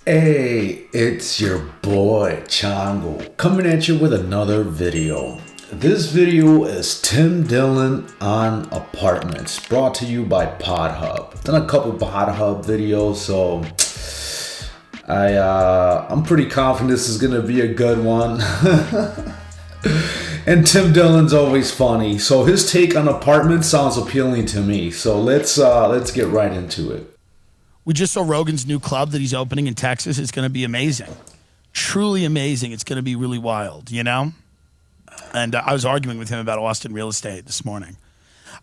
Hey, it's your boy Chango coming at you with another video. This video is Tim Dillon on apartments, brought to you by PodHub. I've done a couple PodHub videos, so I'm pretty confident this is gonna be a good one. And Tim Dillon's always funny, so his take on apartments sounds appealing to me. So let's get right into it. We just saw Rogan's new club that he's opening in Texas. It's going to be amazing. Truly amazing. It's going to be really wild, you know? And I was arguing with him about Austin real estate this morning.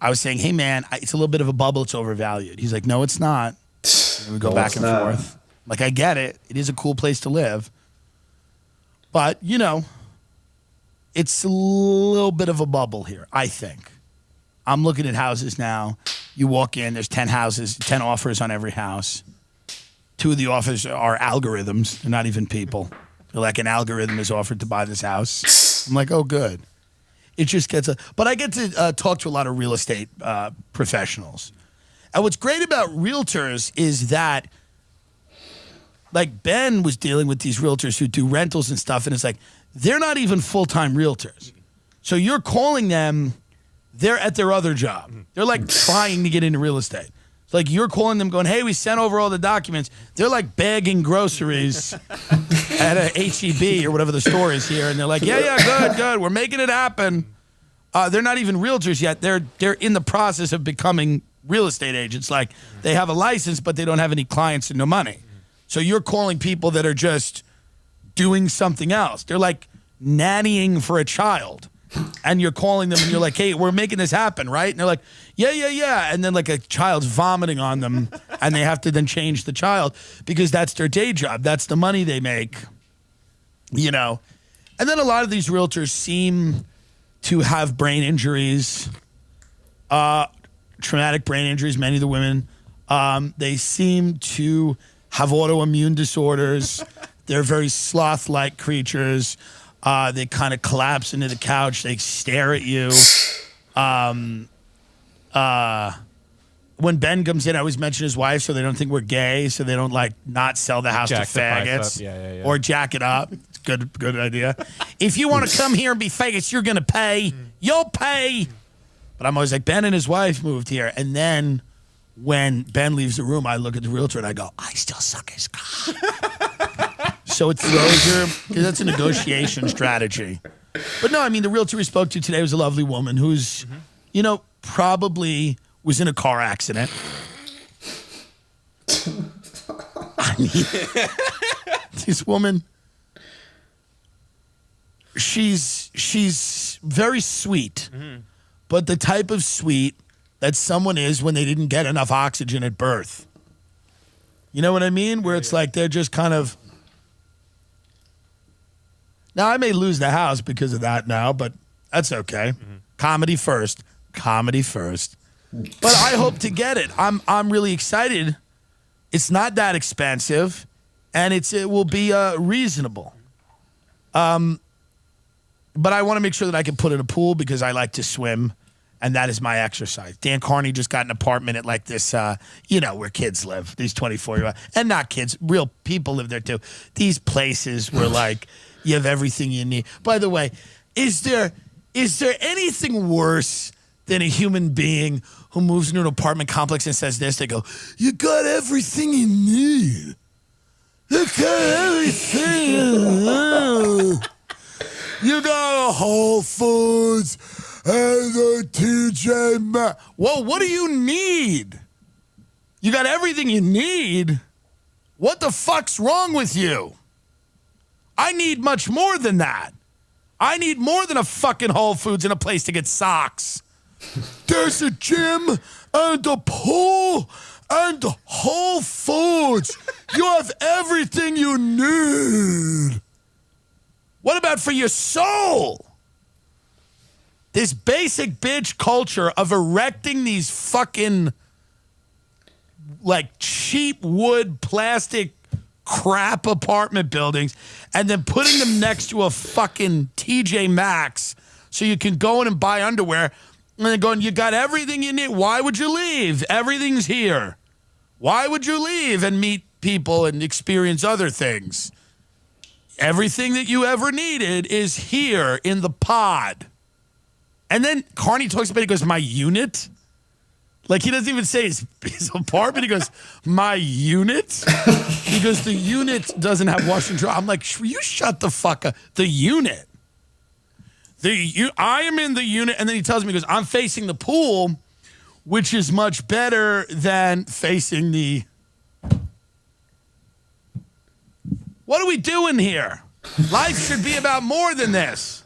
I was saying, hey, man, it's a little bit of a bubble. It's overvalued. He's like, no, it's not. And we go back and forth. Like, I get it. It is a cool place to live. But, you know, it's a little bit of a bubble here, I think. I'm looking at houses now. You walk in, there's 10 houses, 10 offers on every house. 2 of the offers are algorithms. They're not even people. They're like, an algorithm is offered to buy this house. I'm like, oh, good. It just gets but I get to talk to a lot of real estate professionals. And what's great about realtors is that, like, Ben was dealing with these realtors who do rentals and stuff, and it's like, they're not even full-time realtors. So you're calling them, they're at their other job. They're like trying to get into real estate. It's like you're calling them going, hey, we sent over all the documents. They're like bagging groceries at a HEB or whatever the store is here. And they're like, yeah, good. We're making it happen. They're not even realtors yet. They're in the process of becoming real estate agents. Like, they have a license, but they don't have any clients and no money. So you're calling people that are just doing something else. They're like nannying for a child. And you're calling them and you're like, hey, we're making this happen, right? And they're like, yeah. And then like a child's vomiting on them and they have to then change the child because that's their day job. That's the money they make, you know? And then a lot of these realtors seem to have brain injuries, traumatic brain injuries, many of the women. They seem to have autoimmune disorders. They're very sloth-like creatures. They kind of collapse into the couch. They stare at you. When Ben comes in, I always mention his wife so they don't think we're gay, so they don't, like, not sell the house to faggots or jack it up. It's good idea. If you want to come here and be faggots, you're going to pay. You'll pay. But I'm always like, Ben and his wife moved here. And then when Ben leaves the room, I look at the realtor and I go, I still suck his cock. So it throws her, because that's a negotiation strategy. But no, I mean, the realtor we spoke to today was a lovely woman who's, you know, probably was in a car accident. I mean, this woman, she's very sweet, but the type of sweet that someone is when they didn't get enough oxygen at birth. You know what I mean? Where it's like they're just kind of... Now, I may lose the house because of that now, but that's okay. Comedy first. But I hope to get it. I'm really excited. It's not that expensive, and it will be reasonable. But I want to make sure that I can put in a pool because I like to swim, and that is my exercise. Dan Carney just got an apartment at like this, where kids live, these 24-year-old, and not kids, real people live there too. These places where like... You have everything you need. By the way, is there anything worse than a human being who moves into an apartment complex and says this? They go, you got everything you need. You got everything. You got a Whole Foods and a TJ Maxx. Whoa, what do you need? You got everything you need? What the fuck's wrong with you? I need much more than that. I need more than a fucking Whole Foods and a place to get socks. There's a gym and a pool and Whole Foods. You have everything you need. What about for your soul? This basic bitch culture of erecting these fucking like cheap wood, plastic crap apartment buildings and then putting them next to a fucking TJ Maxx so you can go in and buy underwear and then going, you got everything you need. Why would you leave? Everything's here. Why would you leave and meet people and experience other things. Everything that you ever needed is here in the pod. And then Carney talks about it, he goes, my unit? Like, he doesn't even say his apartment. He goes, my unit? He goes, the unit doesn't have washer and dryer. I'm like, you shut the fuck up. The unit. I am in the unit. And then he tells me, he goes, I'm facing the pool, which is much better than facing the... What are we doing here? Life should be about more than this.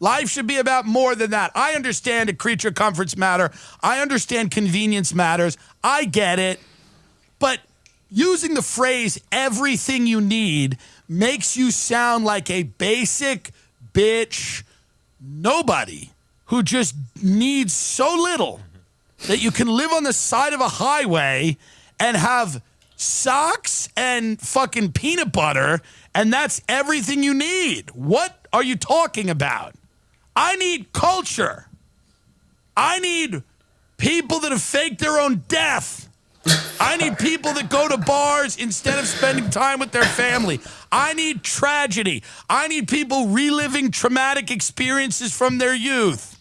Life should be about more than that. I understand that creature comforts matter. I understand convenience matters. I get it. But using the phrase everything you need makes you sound like a basic bitch nobody who just needs so little that you can live on the side of a highway and have socks and fucking peanut butter, and that's everything you need. What are you talking about? I need culture. I need people that have faked their own death. I need people that go to bars instead of spending time with their family. I need tragedy. I need people reliving traumatic experiences from their youth.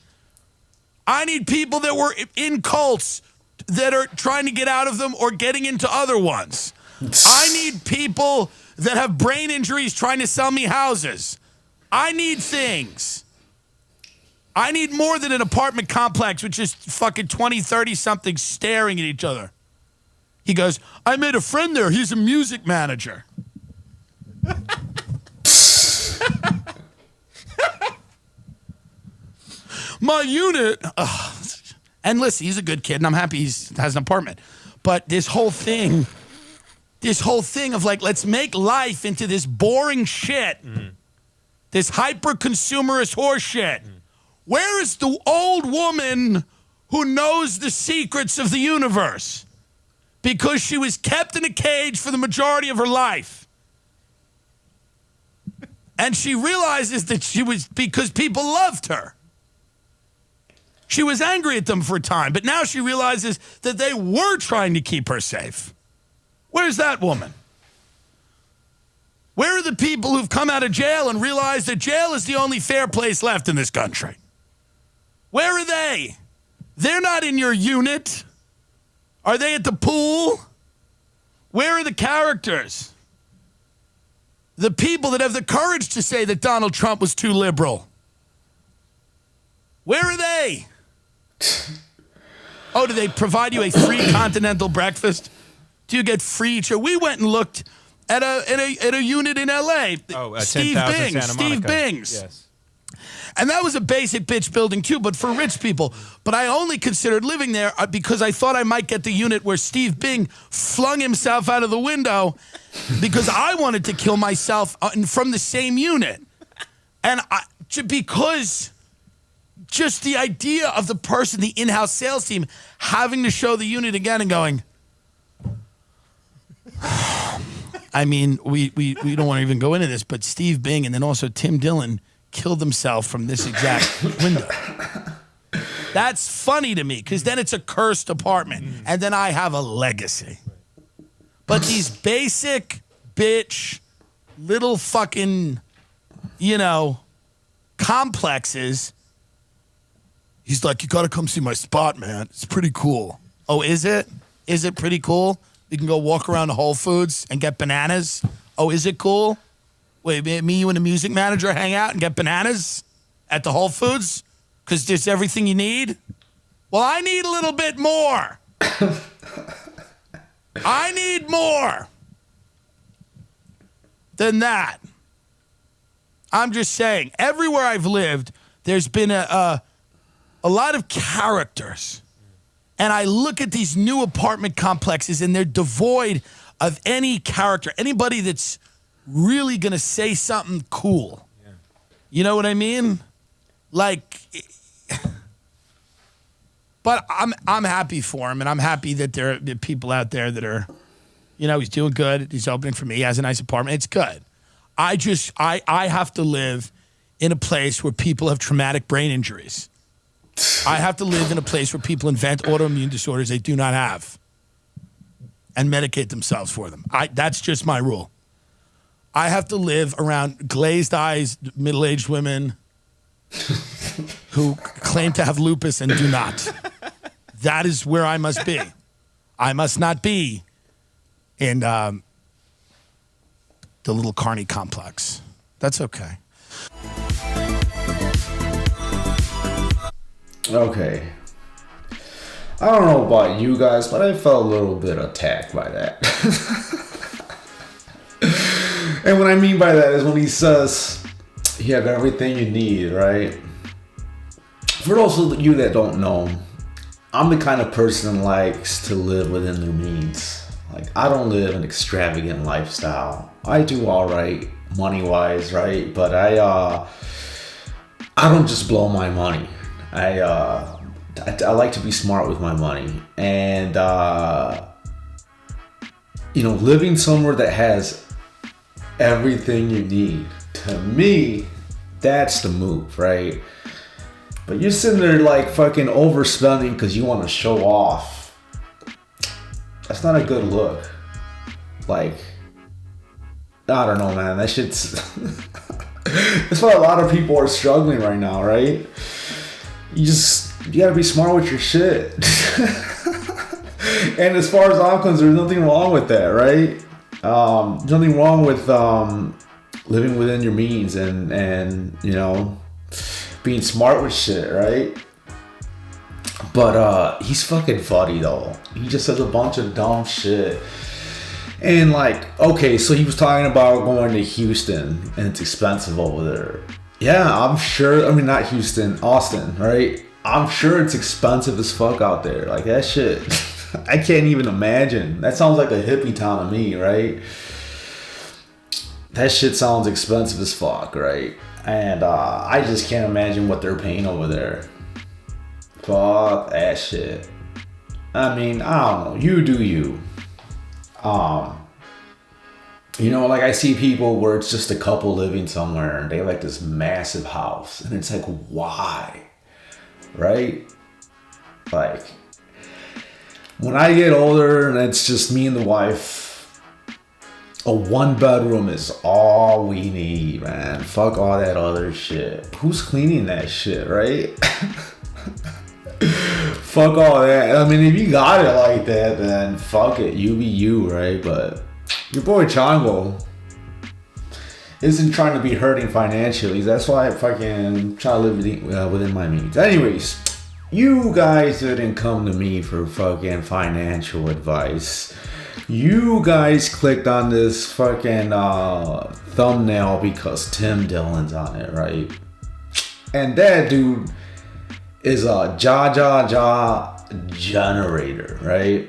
I need people that were in cults that are trying to get out of them or getting into other ones. I need people that have brain injuries trying to sell me houses. I need things. I need more than an apartment complex with just fucking 20, 30-something staring at each other. He goes, I made a friend there. He's a music manager. My unit... And listen, he's a good kid, and I'm happy he has an apartment. But this whole thing of like, let's make life into this boring shit, this hyper-consumerist horse shit. Where is the old woman who knows the secrets of the universe? Because she was kept in a cage for the majority of her life. And she realizes that she was, because people loved her. She was angry at them for a time, but now she realizes that they were trying to keep her safe. Where's that woman? Where are the people who've come out of jail and realized that jail is the only fair place left in this country? Where are they? They're not in your unit. Are they at the pool? Where are the characters? The people that have the courage to say that Donald Trump was too liberal. Where are they? Oh, do they provide you a free continental breakfast? Do you get free? We went and looked at a unit in L.A. Oh, Steve 10,000 Bing. Santa Steve Monica. Bing's. Yes. And that was a basic bitch building too, but for rich people. But I only considered living there because I thought I might get the unit where Steve Bing flung himself out of the window because I wanted to kill myself from the same unit. And because just the idea of the person, the in-house sales team, having to show the unit again and going, I mean, we don't want to even go into this, but Steve Bing and then also Tim Dillon killed himself from this exact window. That's funny to me because then it's a cursed apartment and then I have a legacy. But these basic bitch little fucking, complexes. He's like, you got to come see my spot, man. It's pretty cool. Oh, is it? Is it pretty cool? You can go walk around the Whole Foods and get bananas. Oh, is it cool? Wait, me, you, and the music manager hang out and get bananas at the Whole Foods? Because there's everything you need? Well, I need a little bit more. I need more than that. I'm just saying, everywhere I've lived, there's been a lot of characters. And I look at these new apartment complexes and they're devoid of any character, anybody that's really going to say something cool. Yeah. You know what I mean? Like, but I'm happy for him, and I'm happy that there are people out there that are, he's doing good. He's opening for me. He has a nice apartment. It's good. I have to live in a place where people have traumatic brain injuries. I have to live in a place where people invent autoimmune disorders they do not have. and medicate themselves for them. That's just my rule. I have to live around glazed eyes, middle-aged women who claim to have lupus and do not. That is where I must be. I must not be in the little carny complex. That's okay. Okay. I don't know about you guys, but I felt a little bit attacked by that. And what I mean by that is when he says you have everything you need, right? For those of you that don't know, I'm the kind of person that likes to live within their means. Like, I don't live an extravagant lifestyle. I do all right money-wise, right? But I don't just blow my money. I like to be smart with my money. And, living somewhere that has everything you need, to me, that's the move, right? But you're sitting there like fucking overspending because you want to show off. That's not a good look. Like, I don't know, man. That shit's... That's why a lot of people are struggling right now, right? You gotta be smart with your shit. And as far as I'm concerned, there's nothing wrong with that, right? There's nothing wrong with living within your means and being smart with shit, right? But he's fucking funny though. He just says a bunch of dumb shit. And okay, so he was talking about going to Houston and it's expensive over there. Yeah, I'm sure. I mean, not Houston, Austin, right? I'm sure it's expensive as fuck out there. Like, that shit, I can't even imagine. That sounds like a hippie town to me, right? That shit sounds expensive as fuck, right? And I just can't imagine what they're paying over there. Fuck that shit. I mean, I don't know. You do you. I see people where it's just a couple living somewhere and they have like this massive house. And it's like, why? Right? Like, when I get older and it's just me and the wife, a 1-bedroom is all we need, man. Fuck all that other shit. Who's cleaning that shit, right? Fuck all that. I mean, if you got it like that, then fuck it. You be you, right? But your boy Chongo isn't trying to be hurting financially. That's why I fucking try to live within my means. Anyways, you guys didn't come to me for fucking financial advice. You guys clicked on this fucking thumbnail because Tim Dillon's on it, right? And that dude is a jaw generator, right?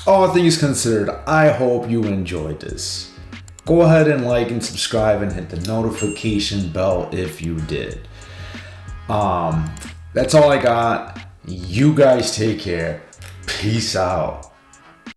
All things considered, I hope you enjoyed this. Go ahead and like and subscribe and hit the notification bell if you did. That's all I got. You guys take care. Peace out.